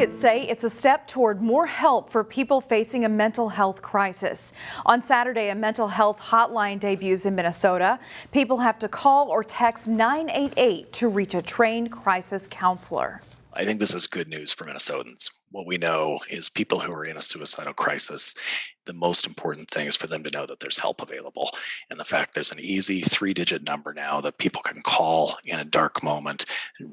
Advocates say it's a step toward more help for people facing a mental health crisis. On Saturday, a mental health hotline debuts in Minnesota. People have to call or text 988 to reach a trained crisis counselor. I think this is good news for Minnesotans. What we know is people who are in a suicidal crisis, the most important thing is for them to know that there's help available. And the fact there's an easy 3-digit number now that people can call in a dark moment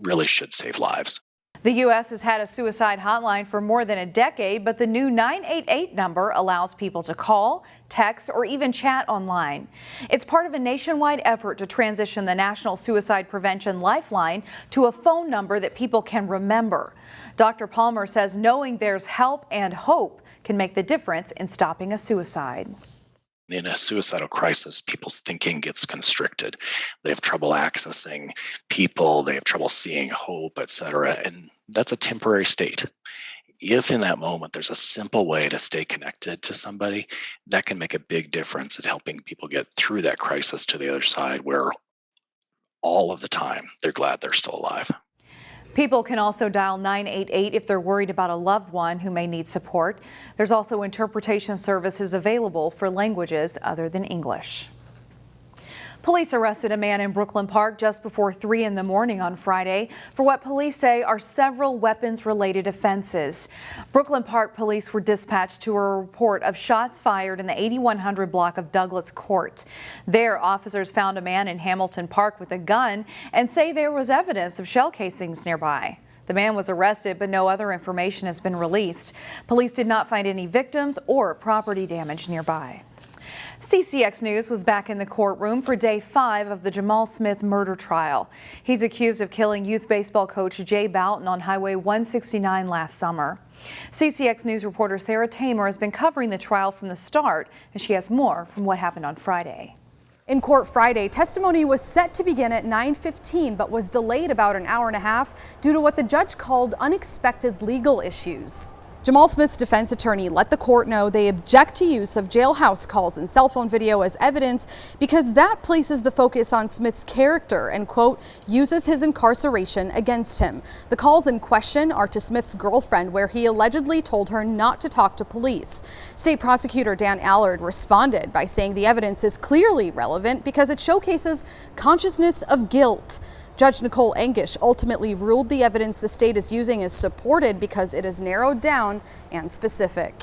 really should save lives. The U.S. has had a suicide hotline for more than a decade, but the new 988 number allows people to call, text, or even chat online. It's part of a nationwide effort to transition the National Suicide Prevention Lifeline to a phone number that people can remember. Dr. Palmer says knowing there's help and hope can make the difference in stopping a suicide. In a suicidal crisis, people's thinking gets constricted. They have trouble accessing people, they have trouble seeing hope, etc. And that's a temporary state. If in that moment there's a simple way to stay connected to somebody, that can make a big difference in helping people get through that crisis to the other side where all of the time they're glad they're still alive. People can also dial 988 if they're worried about a loved one who may need support. There's also interpretation services available for languages other than English. Police arrested a man in Brooklyn Park just before 3 in the morning on Friday for what police say are several weapons-related offenses. Brooklyn Park police were dispatched to a report of shots fired in the 8100 block of Douglas Court. There, officers found a man in Hamilton Park with a gun and say there was evidence of shell casings nearby. The man was arrested, but no other information has been released. Police did not find any victims or property damage nearby. CCX News was back in the courtroom for day 5 of the Jamal Smith murder trial. He's accused of killing youth baseball coach Jay Bouton on Highway 169 last summer. CCX News reporter Sarah Tamer has been covering the trial from the start, and she has more from what happened on Friday. In court Friday, testimony was set to begin at 9:15, but was delayed about an hour and a half due to what the judge called unexpected legal issues. Jamal Smith's defense attorney let the court know they object to use of jailhouse calls and cell phone video as evidence because that places the focus on Smith's character and, quote, uses his incarceration against him. The calls in question are to Smith's girlfriend, where he allegedly told her not to talk to police. State prosecutor Dan Allard responded by saying the evidence is clearly relevant because it showcases consciousness of guilt. Judge Nicole Angish ultimately ruled the evidence the state is using is supported because it is narrowed down and specific.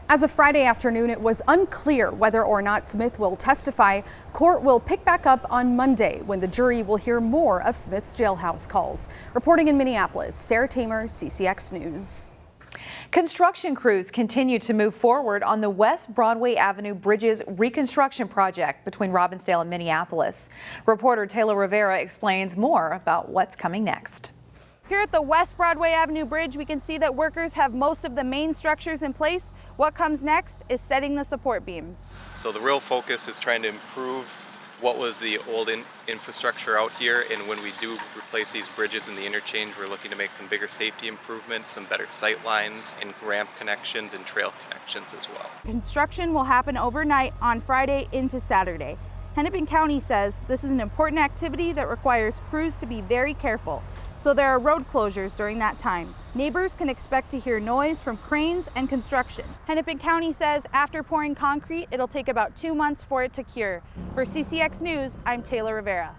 As of Friday afternoon, it was unclear whether or not Smith will testify. Court will pick back up on Monday when the jury will hear more of Smith's jailhouse calls. Reporting in Minneapolis, Sarah Tamer, CCX News. Construction crews continue to move forward on the West Broadway Avenue Bridge's reconstruction project between Robbinsdale and Minneapolis. Reporter Taylor Rivera explains more about what's coming next. Here at the West Broadway Avenue Bridge, we can see that workers have most of the main structures in place. What comes next is setting the support beams. So the real focus is trying to improve what was the old infrastructure out here, and when we do replace these bridges in the interchange, we're looking to make some bigger safety improvements, some better sight lines and ramp connections and trail connections as well. Construction will happen overnight on Friday into Saturday. Hennepin County says this is an important activity that requires crews to be very careful, so there are road closures during that time. Neighbors can expect to hear noise from cranes and construction. Hennepin County says after pouring concrete, it'll take about 2 months for it to cure. For CCX News, I'm Taylor Rivera.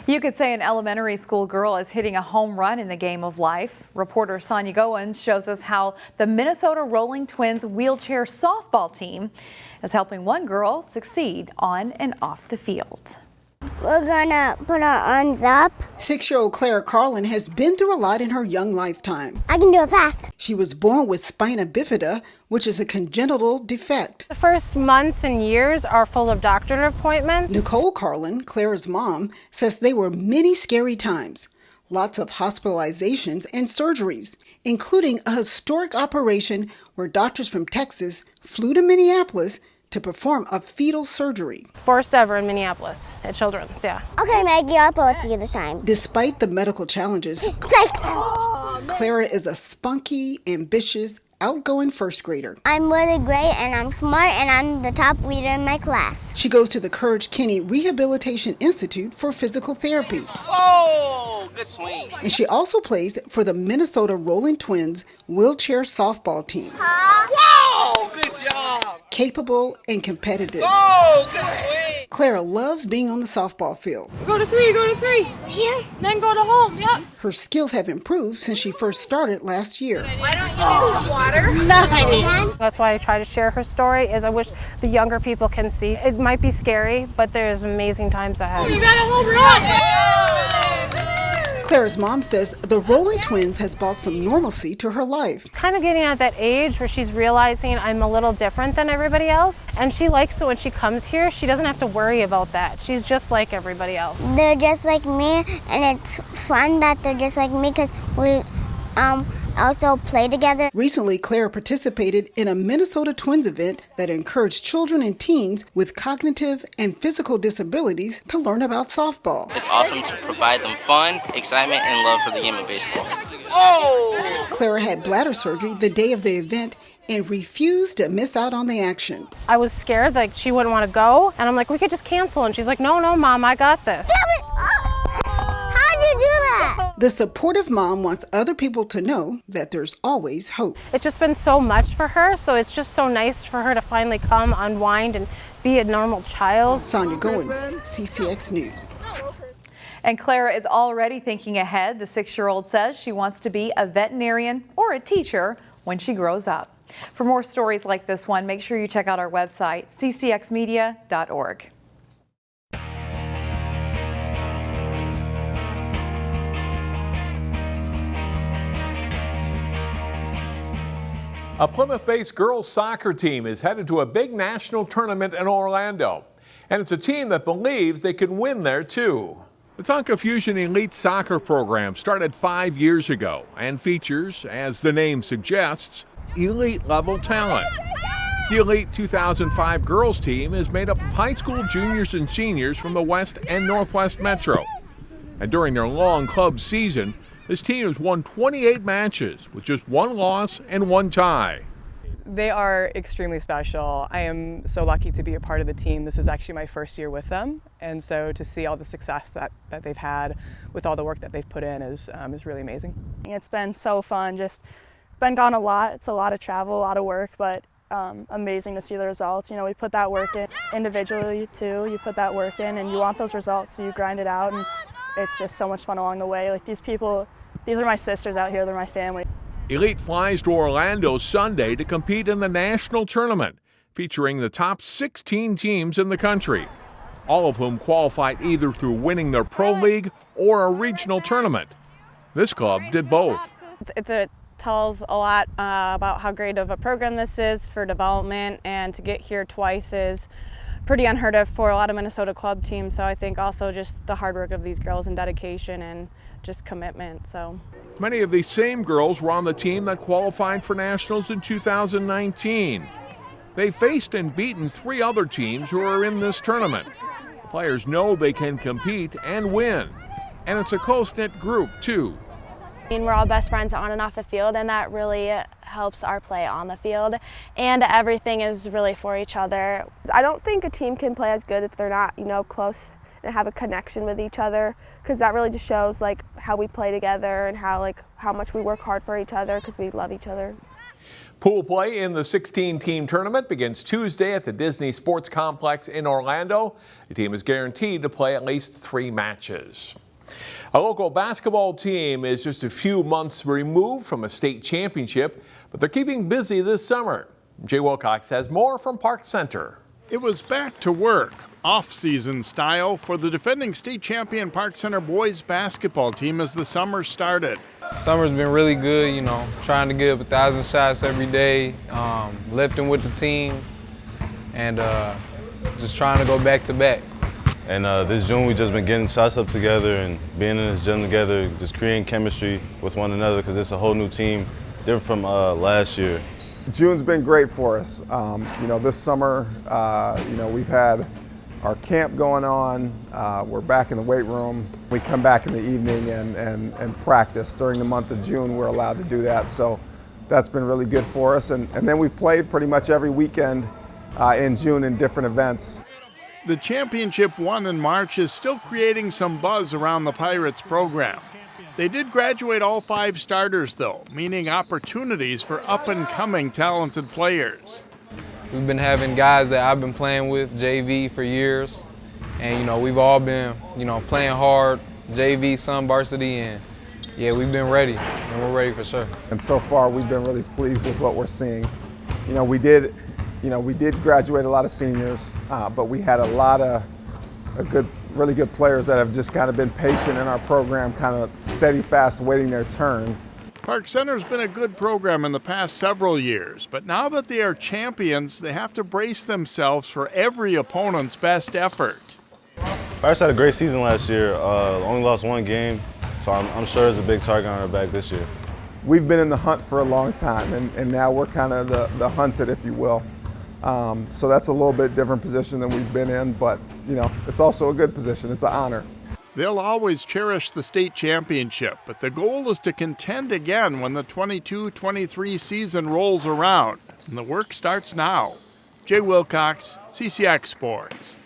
You could say an elementary school girl is hitting a home run in the game of life. Reporter Sonia Goins shows us how the Minnesota Rolling Twins wheelchair softball team is helping one girl succeed on and off the field. We're gonna put our arms up. 6-year-old Claire Carlin has been through a lot in her young lifetime. I can do it fast. She was born with spina bifida, which is a congenital defect. The first months and years are full of doctor appointments. Nicole Carlin, Claire's mom, says they were many scary times. Lots of hospitalizations and surgeries, including a historic operation where doctors from Texas flew to Minneapolis to perform a fetal surgery. First ever in Minneapolis at Children's, yeah. Okay, Maggie, I'll throw it to you this time. Despite the medical challenges, 6. Clara is a spunky, ambitious, outgoing first grader. I'm really great and I'm smart and I'm the top leader in my class. She goes to the Courage Kenny Rehabilitation Institute for physical therapy. Oh, good swing. And she also plays for the Minnesota Rolling Twins wheelchair softball team. Whoa, good job. Capable and competitive. Oh, good swing. Clara loves being on the softball field. Go to three. Here? Then go to home, yep. Her skills have improved since she first started last year. Why don't you get some water? Nice. That's why I try to share her story, is I wish the younger people can see. It might be scary, but there's amazing times ahead. You got a home run! Clara's mom says the Rolling Twins has brought some normalcy to her life. Kind of getting at that age where she's realizing I'm a little different than everybody else. And she likes that when she comes here, she doesn't have to worry about that. She's just like everybody else. They're just like me, and it's fun that they're just like me because we also play together. Recently, Clara participated in a Minnesota Twins event that encouraged children and teens with cognitive and physical disabilities to learn about softball. It's awesome to provide them fun, excitement, and love for the game of baseball. Oh! Clara had bladder surgery the day of the event and refused to miss out on the action. I was scared, like she wouldn't want to go. And I'm like, we could just cancel. And she's like, no, Mom, I got this. How'd you do that? The supportive mom wants other people to know that there's always hope. It's just been so much for her, so it's just so nice for her to finally come, unwind, and be a normal child. Sonia Goins, CCX News. And Clara is already thinking ahead. The 6-year-old says she wants to be a veterinarian or a teacher when she grows up. For more stories like this one, make sure you check out our website, ccxmedia.org. A Plymouth-based girls soccer team is headed to a big national tournament in Orlando. And it's a team that believes they can win there too. The Tonka-Fusion Elite Soccer program started 5 years ago and features, as the name suggests, elite-level talent. The Elite 2005 girls team is made up of high school juniors and seniors from the West and Northwest Metro. And during their long club season, this team has won 28 matches with just 1 loss and 1 tie. They are extremely special. I am so lucky to be a part of the team. This is actually my first year with them, and so to see all the success that they've had with all the work that they've put in is really amazing. It's been so fun, just been gone a lot. It's a lot of travel, a lot of work, but amazing to see the results. You know, we put that work in individually too. You put that work in and you want those results, so you grind it out, and it's just so much fun along the way. Like these people, these are my sisters out here, they're my family. Elite flies to Orlando Sunday to compete in the national tournament, featuring the top 16 teams in the country, all of whom qualified either through winning their pro league or a regional tournament. This club did both. It tells a lot about how great of a program this is for development, and to get here twice is pretty unheard of for a lot of Minnesota club teams. So I think also just the hard work of these girls and dedication and just commitment. So many of these same girls were on the team that qualified for nationals in 2019. They faced and beaten 3 other teams who are in this tournament. Players know they can compete and win, and it's a close-knit group too. I mean, we're all best friends on and off the field, and that really helps our play on the field, and everything is really for each other. I don't think a team can play as good if they're not, close and have a connection with each other, because that really just shows like how we play together and how much we work hard for each other because we love each other. Pool play in the 16-team tournament begins Tuesday at the Disney Sports Complex in Orlando. The team is guaranteed to play at least 3 matches. A local basketball team is just a few months removed from a state championship, but they're keeping busy this summer. Jay Wilcox has more from Park Center. It was back to work, off-season style, for the defending state champion Park Center boys basketball team as the summer started. Summer's been really good, trying to get up 1,000 shots every day, lifting with the team, and just trying to go back to back. And this June, we've just been getting shots up together and being in this gym together, just creating chemistry with one another, because it's a whole new team, different from last year. June's been great for us. This summer, we've had our camp going on. We're back in the weight room. We come back in the evening and practice. During the month of June, we're allowed to do that. So that's been really good for us. And then we've played pretty much every weekend in June in different events. The championship won in March is still creating some buzz around the Pirates program. They did graduate all 5 starters, though, meaning opportunities for up-and-coming talented players. We've been having guys that I've been playing with, JV, for years. And, we've all been, playing hard, JV, some varsity, and yeah, we've been ready, and we're ready for sure. And so far, we've been really pleased with what we're seeing. We did graduate a lot of seniors, but we had a lot of really good players that have just kind of been patient in our program, kind of steady, fast, waiting their turn. Park Center's been a good program in the past several years, but now that they are champions, they have to brace themselves for every opponent's best effort. Pirates had a great season last year, only lost 1 game, so I'm sure there's a big target on our back this year. We've been in the hunt for a long time, and now we're kind of the hunted, if you will. So that's a little bit different position than we've been in, but it's also a good position. It's an honor. They'll always cherish the state championship, but the goal is to contend again when the 22-23 season rolls around, and the work starts now. Jay Wilcox, CCX Sports.